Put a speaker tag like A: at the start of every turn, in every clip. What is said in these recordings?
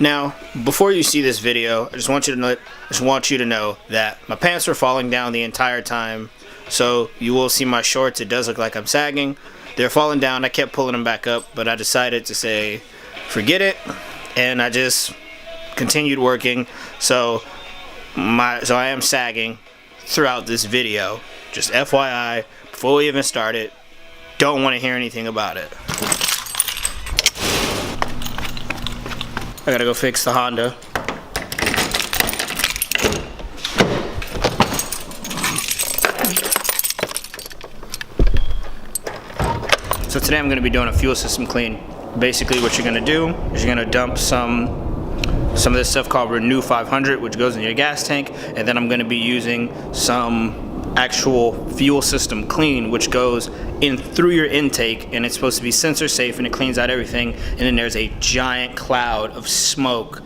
A: Now, before you see this video, I just want you to know that my pants were falling down the entire time. So you will see my shorts. It does look like I'm sagging. They're falling down. I kept pulling them back up, but I decided to say, forget it, and I just continued working. So I am sagging throughout this video. Just FYI, before we even started, don't want to hear anything about it. I gotta go fix the Honda. So today I'm gonna be doing a fuel system clean. Basically what you're gonna do is you're gonna dump some of this stuff called Renew 500, which goes in your gas tank, and then I'm gonna be using some actual fuel system clean, which goes in through your intake, and it's supposed to be sensor safe, and it cleans out everything. And then there's a giant cloud of smoke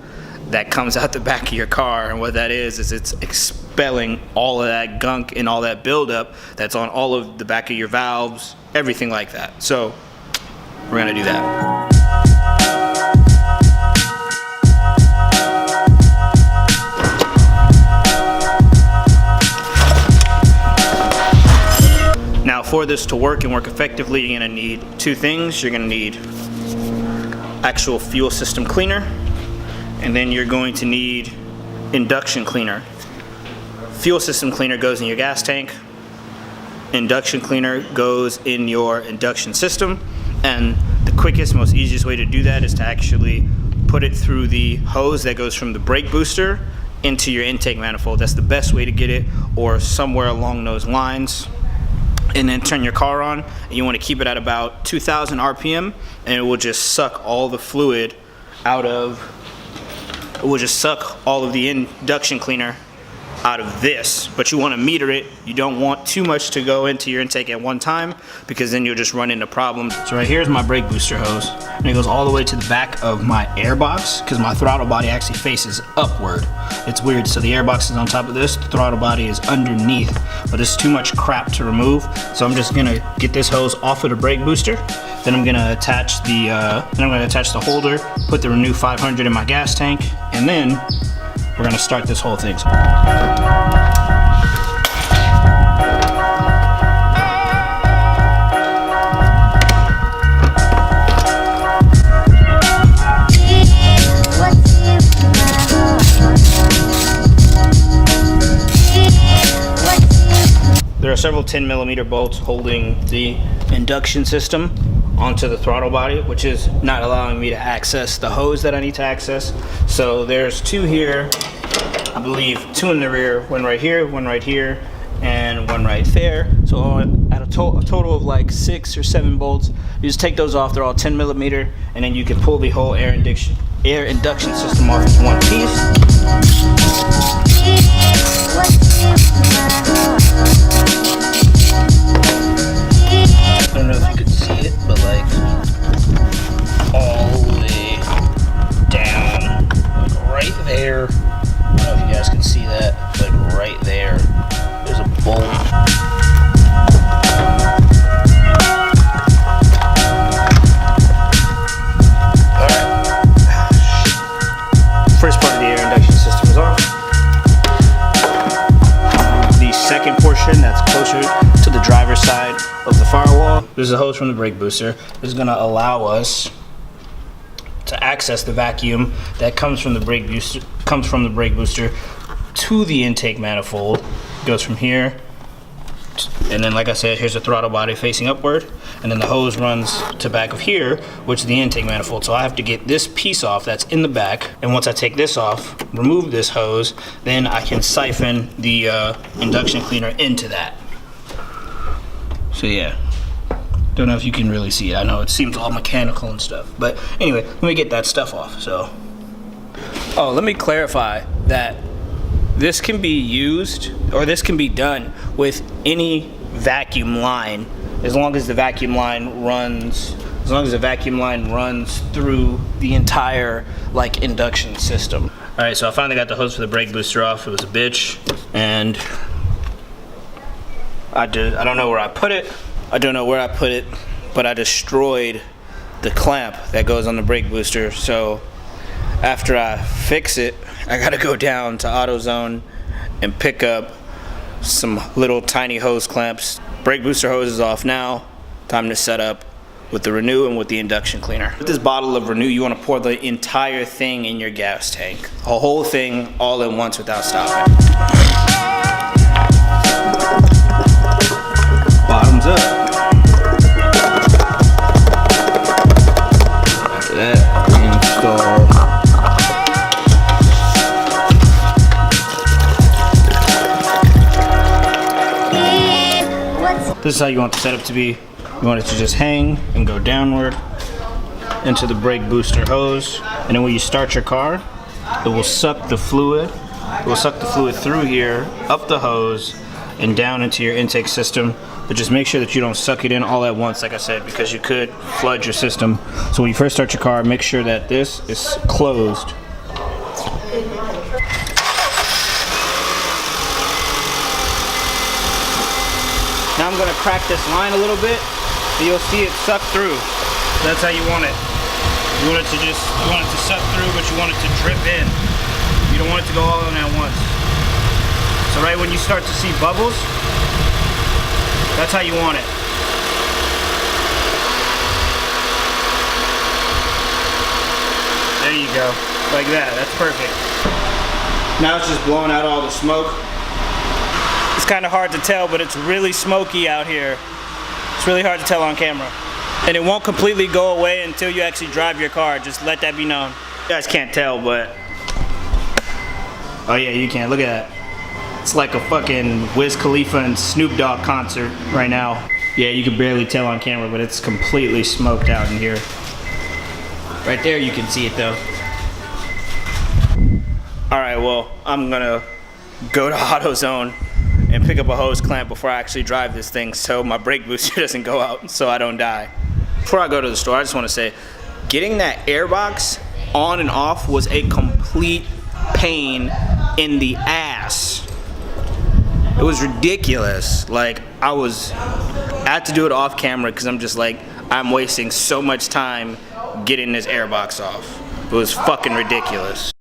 A: that comes out the back of your car, and what that is it's expelling all of that gunk and all that buildup that's on all of the back of your valves, everything like that. So we're gonna do that. Now, for this to work and work effectively, you're gonna need two things. You're gonna need actual fuel system cleaner, and then you're going to need induction cleaner. Fuel system cleaner goes in your gas tank. Induction cleaner goes in your induction system, and the quickest, most easiest way to do that is to actually put it through the hose that goes from the brake booster into your intake manifold. That's the best way to get it, or somewhere along those lines. And then turn your car on, and you want to keep it at about 2,000 RPM, and it will just suck all the fluid out of, it will just suck all of the induction cleaner out of this. But you want to meter it. You don't want too much to go into your intake at one time, because then you'll just run into problems. So right here's my brake booster hose, and it goes all the way to the back of my air box, because my throttle body actually faces upward. It's weird. So the air box is on top of this, the throttle body is underneath, but it's too much crap to remove. So I'm just gonna get this hose off of the brake booster. Then I'm gonna attach the holder, put the Renew 500 in my gas tank, and then we're gonna start this whole thing. There are several 10mm bolts holding the induction system onto the throttle body, which is not allowing me to access the hose that I need to access. So there's two here, I believe two in the rear, one right here, and one right there. So at a total of like 6 or 7 bolts. You just take those off, they're all 10mm, and then you can pull the whole air induction system off in one piece. I don't know if you could see it, but like all the way down, like right there. I don't know if you guys can see that, like right there. There's a bolt. Alright. First part of the air induction system is off. The second portion that's closer to the driver's side of the firewall. This is a hose from the brake booster. This is going to allow us to access the vacuum that comes from the brake booster to the intake manifold. It goes from here, and then like I said, here's the throttle body facing upward, and then the hose runs to back of here, which is the intake manifold. So I have to get this piece off that's in the back, and once I take this off, remove this hose, then I can siphon the induction cleaner into that. So yeah, don't know if you can really see it. I know it seems all mechanical and stuff, but anyway, let me get that stuff off. So, oh, let me clarify that this can be used, or this can be done with any vacuum line, as long as the vacuum line runs through the entire like induction system. All right, so I finally got the hose for the brake booster off. It was a bitch, and I don't know where I put it. But I destroyed the clamp that goes on the brake booster. So after I fix it, I gotta go down to AutoZone and pick up some little tiny hose clamps. Brake booster hose is off now. Time to set up with the Renew and with the induction cleaner. With this bottle of Renew, you want to pour the entire thing in your gas tank. A whole thing all at once without stopping. Bottoms up. After that, install. This is how you want the setup to be. You want it to just hang and go downward into the brake booster hose. And then when you start your car, it will suck the fluid. It will suck the fluid through here, up the hose, and down into your intake system. But just make sure that you don't suck it in all at once, like I said, because you could flood your system. So when you first start your car, make sure that this is closed. Now I'm gonna crack this line a little bit, and you'll see it suck through. That's how you want it. You want it to suck through, but you want it to drip in. You don't want it to go all in at once. So right when you start to see bubbles, that's how you want it. There you go, like that, that's perfect. Now it's just blowing out all the smoke. It's kind of hard to tell, but it's really smoky out here. It's really hard to tell on camera. And it won't completely go away until you actually drive your car. Just let that be known. You guys can't tell, but... Oh yeah, you can. Look at that. It's like a fucking Wiz Khalifa and Snoop Dogg concert right now. Yeah, you can barely tell on camera, but it's completely smoked out in here. Right there you can see it though. Alright, well, I'm gonna go to AutoZone and pick up a hose clamp before I actually drive this thing so my brake booster doesn't go out so I don't die. Before I go to the store, I just want to say, getting that airbox on and off was a complete pain in the ass. It was ridiculous. Like, I had to do it off camera because I'm just like, I'm wasting so much time getting this airbox off. It was fucking ridiculous.